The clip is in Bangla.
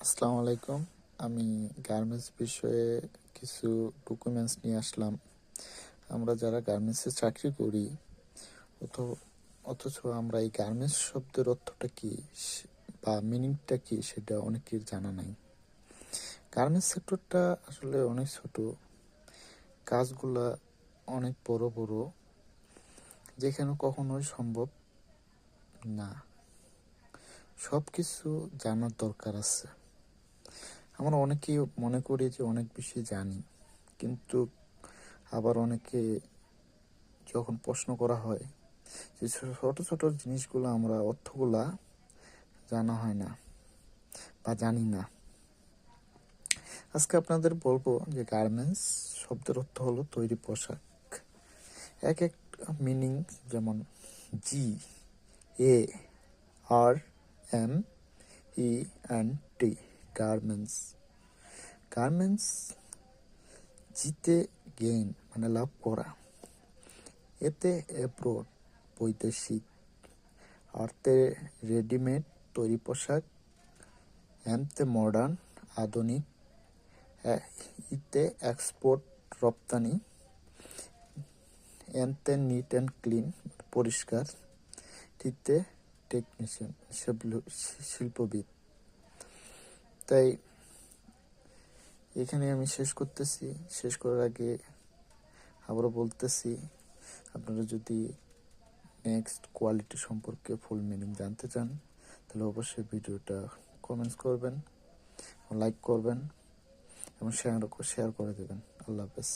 আসসালামু আলাইকুম। আমি গার্মেন্টস বিষয়ে কিছু ডকুমেন্টস নিয়ে আসলাম। আমরা যারা গার্মেন্টসে চাকরি করি অথ অথচ আমরা এই গার্মেন্টস শব্দের অর্থটা কি বা মিনিংটা কি সেটা অনেকের জানা নাই। গার্মেন্টস সেক্টরটা আসলে অনেক ছোট, কাজগুলা অনেক বড় বড়, যেখানে কখনোই সম্ভব না। সব কিছু জানার দরকার আছে। আমরা অনেকেই মনে করি যে অনেক বেশি জানি, কিন্তু আবার অনেকে যখন প্রশ্ন করা হয় যে ছোট ছোট জিনিসগুলো আমরা অর্থগুলা জানা হয় না বা জানি না। আজকে আপনাদের বলবো যে গার্মেন্টস শব্দের অর্থ হলো তৈরি পোশাক। এক এক মিনিং, যেমন GARMENT, গার্মেন্টস। গার্মেন্টস, জিতে গেইন মানে লাভ করা, এতে অ্যাব্রোড বৈদেশিক, আর্তে রেডিমেড তৈরি পোশাক, এমতে মডার্ন আধুনিক, ইতে এক্সপোর্ট রপ্তানি, এনতে নিট অ্যান্ড ক্লিন পরিষ্কার, টিতে টেকনিশিয়ান শিল্পবিদ। তাই এখানে আমি শেষ করার আগে আবারও বলতেছি, আপনারা যদি নেক্সট কোয়ালিটি সম্পর্কে ফুল মিনিং জানতে চান তাহলে অবশ্যই ভিডিওটা কমেন্টস করবেন, লাইক করবেন এবং শেয়ার করে দেবেন। আল্লাহ হাফেজ।